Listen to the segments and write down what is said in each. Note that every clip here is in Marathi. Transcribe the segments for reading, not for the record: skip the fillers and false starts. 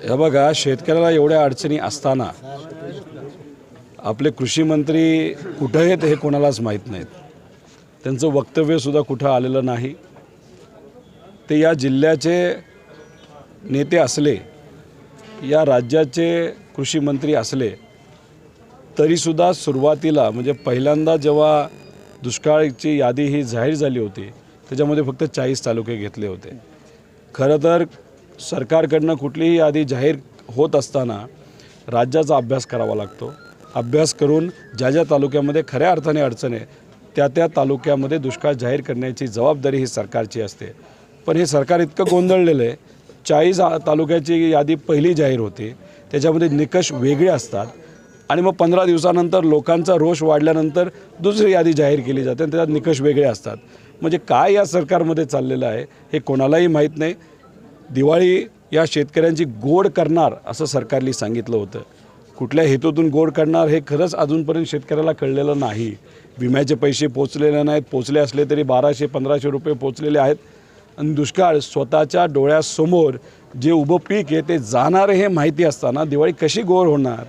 हे बघा, शेतकऱ्याला एवढ्या अडचणी असताना आपले कृषी मंत्री कुठं आहेत हे कोणालाच माहीत नाहीत. त्यांचं वक्तव्यसुद्धा कुठं आलेलं नाही. ते या जिल्ह्याचे नेते असले, या राज्याचे कृषी मंत्री असले तरीसुद्धा सुरुवातीला म्हणजे पहिल्यांदा जेव्हा दुष्काळाची यादी ही जाहीर झाली होती त्याच्यामध्ये फक्त 40 तालुके घेतले होते. खरं तर सरकारकडनं कुठलीही यादी जाहीर होत असताना राज्याचा अभ्यास करावा लागतो. अभ्यास करून ज्या ज्या तालुक्यामध्ये खऱ्या अर्थाने अडचण आहे त्या तालुक्यामध्ये दुष्काळ जाहीर करण्याची जबाबदारी ही सरकारची असते. पण हे सरकार इतकं गोंधळलेलं आहे. 40 तालुक्याची यादी पहिली जाहीर होते, त्याच्यामध्ये निकष वेगळे असतात आणि मग 15 दिवसानंतर लोकांचा रोष वाढल्यानंतर दुसरी यादी जाहीर केली जाते आणि त्याच्यात निकष वेगळे असतात. म्हणजे काय या सरकारमध्ये चाललेलं आहे हे कोणालाही माहीत नाही. दिवाळी या शेतकऱ्यांची गोड करणार असं सरकारने सांगितलं होतं. कुठल्या हेतूतून गोड करणार हे खरंच अजूनपर्यंत शेतकऱ्याला कळलेलं नाही. विम्याचे पैसे पोचलेले नाहीत, पोचले असले तरी 1200-1500 रुपये पोचलेले आहेत. आणि दुष्काळ स्वतःच्या डोळ्यासमोर जे उभं पीक आहे ते जाणार हे माहिती असताना दिवाळी कशी गोड होणार.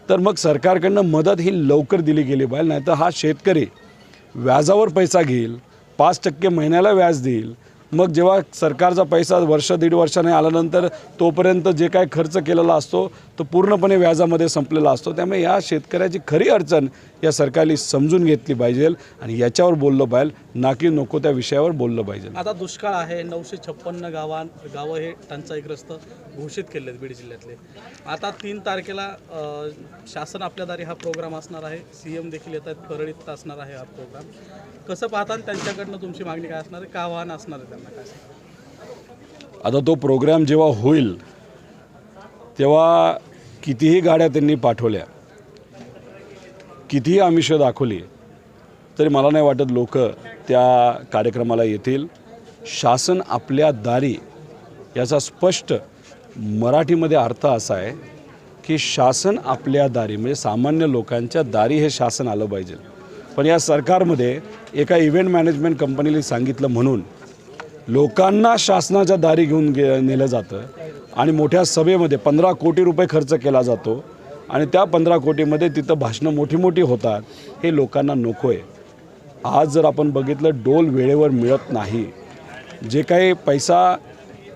तर मग सरकारकडनं मदत ही लवकर दिली गेली पाहिजे. नाही तर हा शेतकरी व्याजावर पैसा घेईल, 5% महिन्याला व्याज देईल. मग जेव्हा सरकारचा पैसा वर्ष दीड वर्षाने आल्यानंतर तोपर्यंत जे काय खर्च केलेला असतो तो पूर्णपणे व्याजामध्ये संपलेला असतो. त्यामुळे या शेतकऱ्याची खरी अडचण या सरकारने समजून घेतली पाहिजे आणि याच्यावर बोललं पाहिजे, ना की नको त्या विषयावर बोललं पाहिजे. आता दुष्काळ आहे, 956 गावं हे टंचाईग्रस्त घोषित केले आहेत बीड जिल्ह्यातले. आता 3 तारखेला शासन आपल्या दारी हा प्रोग्राम असणार आहे. CM देखील येत आहेत, परळीत असणार आहे हा प्रोग्राम. कसं पाहता त्यांच्याकडनं तुमची मागणी काय असणार आहे, काय आव्हान असणार आहे त्यांना काय? आता तो प्रोग्राम जेव्हा होईल तेव्हा कितीही गाड्या त्यांनी पाठवल्या, कितीही आमिषं दाखवली तरी मला नाही वाटत लोक त्या कार्यक्रमाला येतील. शासन आपल्या दारी याचा स्पष्ट मराठीमध्ये अर्थ असा आहे की शासन आपल्या दारी म्हणजे सामान्य लोकांच्या दारी हे शासन आलं पाहिजे. पण या सरकारमध्ये एका इव्हेंट मॅनेजमेंट कंपनीला सांगितलं म्हणून लोकांना शासनाच्या दारी घेऊन नेलं जातं आणि मोठ्या सभेमध्ये 15 कोटी रुपये खर्च केला जातो आणि त्या 15 कोटीमध्ये तिथं भाषणं मोठी मोठी होतात. हे लोकांना नको आहे. आज जर आपण बघितलं डोल वेळेवर मिळत नाही. जे काही पैसा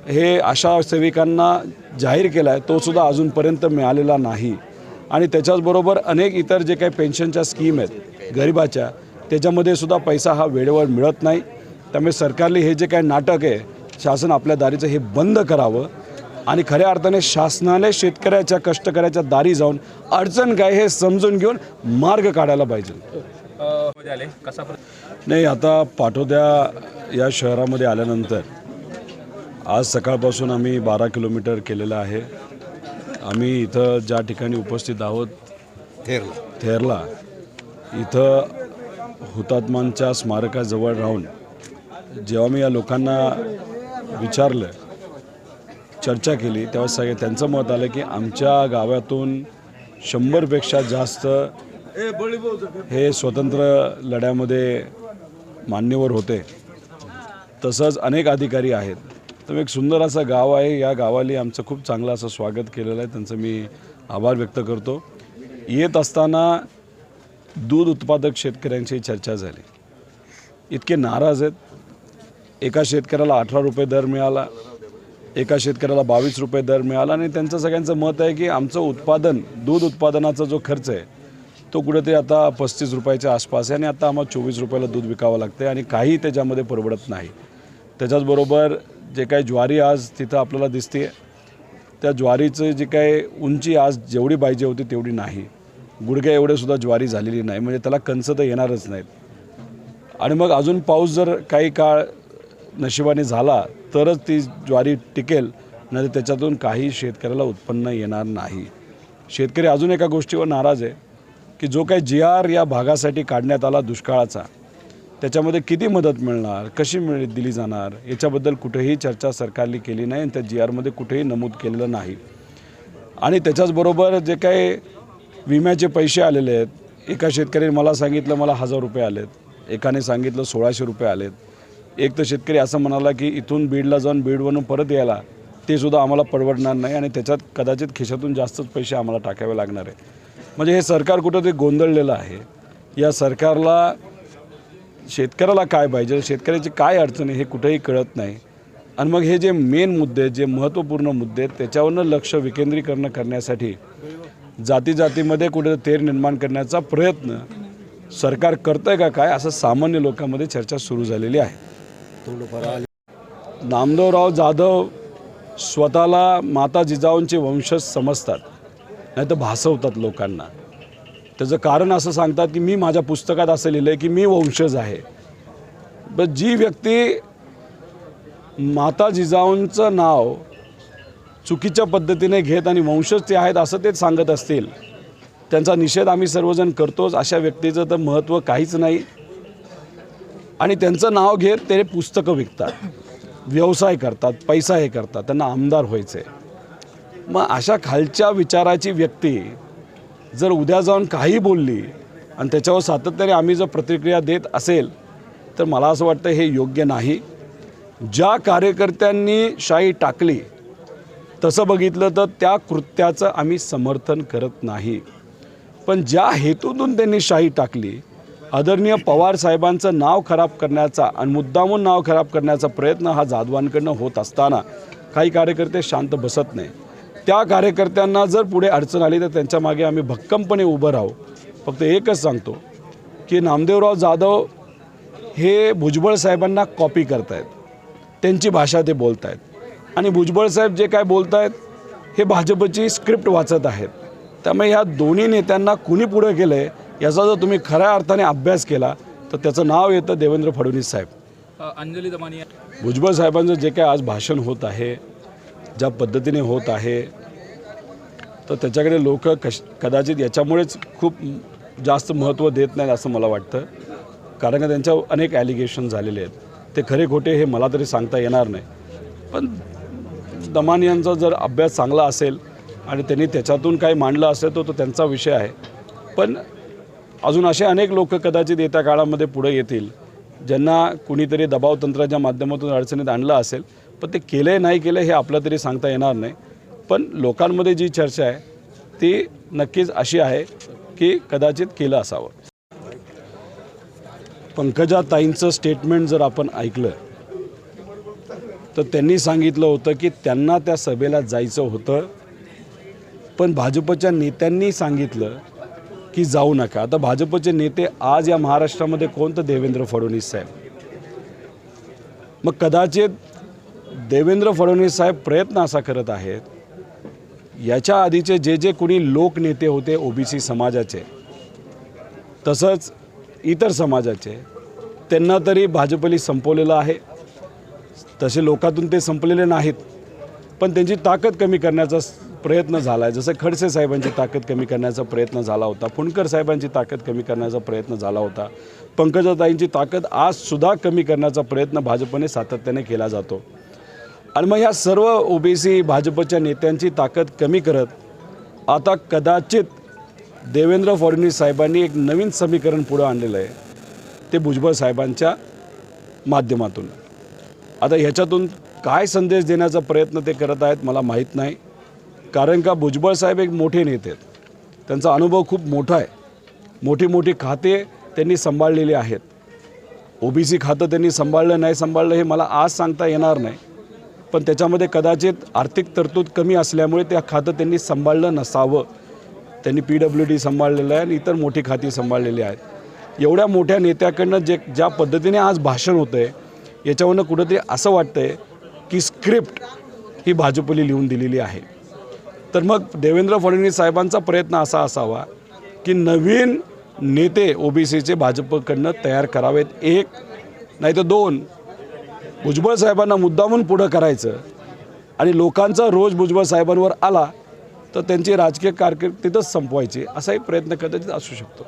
हे आशा सेविकांना जाहीर केला आहे तोसुद्धा अजूनपर्यंत मिळालेला नाही. आणि त्याच्याचबरोबर अनेक इतर जे काही पेन्शनच्या स्कीम आहेत गरिबाच्या त्याच्यामध्ये सुद्धा पैसा हा वेळेवर मिळत नाही. त्यामुळे सरकारने हे जे काही नाटक आहे शासन आपल्या दारीचं हे बंद करावं आणि खऱ्या अर्थाने शासनाने शेतकऱ्याच्या कष्टकऱ्याच्या दारी जाऊन अडचण काय हे समजून घेऊन मार्ग काढायला पाहिजे. नाही, आता पाटोद्या या शहरामध्ये आल्यानंतर आज सकाळपासून आम्ही 12 किलोमीटर केलेलं आहे. आम्ही इथं ज्या ठिकाणी उपस्थित आहोत थेरला इथं हुतात्मांच्या स्मारकाजवळ राहून जेव्हा मी या लोकांना विचारलं, चर्चा केली तेव्हा त्यांचं मत आलं की आमच्या गावातून 100पेक्षा जास्त हे स्वतंत्र लढ्यामध्ये मान्यवर होते. तसंच अनेक अधिकारी आहेत. तर एक सुंदर असं गाव आहे. या गावाला आमचं खूप चांगलं असं स्वागत केलेलं आहे. त्यांचं मी आभार व्यक्त करतो. येत असताना दूध उत्पादक शेतकऱ्यांची चर्चा झाली. इतके नाराज आहेत. एका शेतकऱ्याला 18 रुपये दर मिळाला, एका शेतकऱ्याला 22 रुपये दर मिळाला आणि त्यांचं सगळ्यांचं मत आहे की आमचं उत्पादन दूध उत्पादनाचा जो खर्च आहे तो कुठेतरी आता 35 रुपयाच्या आसपास आहे आणि आता आम्हाला 24 रुपयाला दूध विकावं लागतं आणि काही त्याच्यामध्ये परवडत नाही. त्याच्याचबरोबर जे काही ज्वारी आज तिथं आपल्याला दिसते त्या ज्वारीचं जे काही उंची आज जेवढी पाहिजे होती तेवढी नाही. गुडघ्या एवढेसुद्धा ज्वारी झालेली नाही. म्हणजे त्याला कंस तर येणारच नाहीत. आणि मग अजून पाऊस जर काही काळ नशिबाने झाला तरच ती ज्वारी टिकेल, नाही त्याच्यातून काही शेतकऱ्याला उत्पन्न येणार नाही. शेतकरी अजून एका गोष्टीवर नाराज आहे की जो काही GR या भागासाठी काढण्यात आला दुष्काळाचा त्याच्यामध्ये किती मदत मिळणार, कशी दिली जाणार याच्याबद्दल कुठेही चर्चा सरकारने केली नाही आणि त्या GRमध्ये कुठेही नमूद केलेलं नाही. आणि त्याच्याचबरोबर जे काही विम्याचे पैसे आलेले आहेत, एका शेतकऱ्याने मला सांगितलं मला 1000 रुपये आलेत, एकाने सांगितलं 1600 रुपये आलेत. एक तर शेतकरी असं म्हणाला की इथून बीडला जाऊन बीडवरून परत यायला ते सुद्धा आम्हाला परवडणार नाही आणि त्याच्यात कदाचित खिशातून जास्तच पैसे आम्हाला टाकावे लागणार आहे. म्हणजे हे सरकार कुठंतरी गोंधळलेलं आहे. या सरकारला शेतकऱ्याला काय पाहिजे, शेतकऱ्याची काय अडचण आहे हे कुठेही कळत नाही. आणि मग हे जे मेन मुद्दे, जे महत्त्वपूर्ण मुद्दे आहेत त्याच्यावरनं लक्ष विकेंद्रीकरण करण्यासाठी जातीमध्ये कुठे तेर निर्माण करण्याचा प्रयत्न सरकार करतं आहे का काय, असं सामान्य लोकांमध्ये चर्चा सुरू झालेली आहे. नामदेवराव जाधव स्वतःला माता जिजाऊंचे वंशज समजतात, नाही तर भासवतात लोकांना. त्याचं कारण असं सांगतात की मी माझ्या पुस्तकात असं लिहिलं आहे की मी वंशज आहे. पण जी व्यक्ती माता जिजाऊंचं नाव चुकीच्या पद्धतीने घेत आणि वंशज ते आहेत असं तेच सांगत असतील, त्यांचा निषेध आम्ही सर्वजण करतोच. अशा व्यक्तीचं तर महत्त्व काहीच नाही. आणि त्यांचं नाव घेत ते पुस्तकं विकतात, व्यवसाय करतात, पैसा हे करतात, त्यांना आमदार व्हायचं आहे. मग अशा खालच्या विचाराची व्यक्ती जर उद्या जाऊन काही बोलली आणि त्याच्यावर सातत्याने आम्ही जर प्रतिक्रिया देत असेल तर मला असं वाटतं हे योग्य नाही. ज्या कार्यकर्त्यांनी शाई टाकली तसं बघितलं तर त्या कृत्याचं आम्ही समर्थन करत नाही. पण ज्या हेतूतून त्यांनी शाई टाकली, आदरणीय पवार साहेबांचं नाव खराब करण्याचा आणि मुद्दामून नाव खराब करण्याचा प्रयत्न हा जाधवांकडनं होत असताना काही कार्यकर्ते शांत बसत नाही. त्या कार्यकर्त्यांना जर पुढे अडचण आली तर त्यांच्या मागे आम्ही भक्कमपणे उभं राहू. फक्त एकच सांगतो की नामदेवराव जाधव हे भुजबळ साहेबांना कॉपी करत आहेत, त्यांची भाषा ते बोलत आहेत. आणि भुजबळ साहेब जे काय बोलत आहेत हे भाजपची स्क्रिप्ट वाचत आहेत. त्यामुळे ह्या दोन्ही नेत्यांना कुणी पुढं केलं आहे याचा जर तुम्ही खऱ्या अर्थाने अभ्यास केला तर त्याचं नाव येतं देवेंद्र फडणवीस साहेब. अंजली दमानिया, भुजबळ साहेबांचं जे काय आज भाषण होत आहे, ज्या पद्धतीने होत आहे, तर त्याच्याकडे लोक कदाचित याच्यामुळेच खूप जास्त महत्त्व देत नाहीत असं मला वाटतं. कारण का त्यांच्यावर अनेक ॲलिगेशन झालेले आहेत. ते खरे खोटे हे मला तरी सांगता येणार नाही. पण दमानियांचा जर अभ्यास चांगला असेल आणि त्यांनी त्याच्यातून काही मांडलं असेल तर तो त्यांचा विषय आहे. पण अजून असे अनेक लोक कदाचित येत्या काळामध्ये पुढे येतील ज्यांना कुणीतरी दबावतंत्राच्या माध्यमातून अडचणीत आणलं असेल. पण ते केलं नाही केलं हे आपलं तरी सांगता येणार नाही. पण लोकांमध्ये जी चर्चा आहे ती नक्कीच अशी आहे की कदाचित केलं असावं. पंकजाताईंचं स्टेटमेंट जर आपण ऐकलं तर त्यांनी सांगितलं होतं की त्यांना त्या सभेला जायचं होतं, पण भाजपच्या नेत्यांनी सांगितलं की जाऊ नका. आता भाजपचे नेते आज या महाराष्ट्रामध्ये कोण? तर देवेंद्र फडणवीस साहेब. मग कदाचित देवेंद्र फडणवीस साहेब प्रयत्न असा करत आहेत, याच्या आधीचे जे कोणी लोकनेते होते ओबीसी समाजाचे तसंच इतर समाजाचे, त्यांना तरी भाजपने संपवलेलं आहे. तसे लोकातून ते संपलेले नाहीत, पण त्यांची ताकद कमी करण्याचा प्रयत्न झाला आहे. जसं खडसे साहेबांची ताकद कमी करण्याचा प्रयत्न झाला होता, फुंडकर साहेबांची ताकद कमी करण्याचा प्रयत्न झाला होता, पंकजाताईंची ताकद आजसुद्धा कमी करण्याचा प्रयत्न भाजपने सातत्याने केला जातो. आणि मग ह्या सर्व ओबीसी भाजपच्या नेत्यांची ताकद कमी करत आता कदाचित देवेंद्र फडणवीस साहेबांनी एक नवीन समीकरण पुढं आणलेलं आहे, ते भुजबळ साहेबांच्या माध्यमातून. आता ह्याच्यातून काय संदेश देण्याचा प्रयत्न ते करत आहेत मला माहीत नाही. कारण का भुजबळ साहेब एक मोठे नेते आहेत, त्यांचा अनुभव खूप मोठा आहे. मोठी खाते त्यांनी सांभाळलेली आहेत. ओबीसी खातं त्यांनी सांभाळलं नाही सांभाळलं हे मला आज सांगता येणार नाही, पण त्याच्यामध्ये कदाचित आर्थिक तरतूद कमी असल्यामुळे त्या खातं त्यांनी सांभाळलं नसावं. त्यांनी PWD सांभाळलेलं आहे आणि इतर मोठी खाती सांभाळलेली आहेत. एवढ्या मोठ्या नेत्याकडनं ज्या पद्धतीने आज भाषण होतं आहे याच्यावरनं कुठंतरी असं वाटतं आहे की स्क्रिप्ट ही भाजपने लिहून दिलेली आहे. तर मग देवेंद्र फडणवीस साहेबांचा प्रयत्न असा असावा की नवीन नेते ओबीसीचे भाजपकडनं तयार करावेत. एक नाही तर दोन, भुजबळ साहेबांना मुद्दामून पुढं करायचं आणि लोकांचा रोज भुजबळ साहेबांवर आला तर त्यांची राजकीय कारकीर्द तिथंच संपवायची, असाही प्रयत्न कदाचित असू शकतो.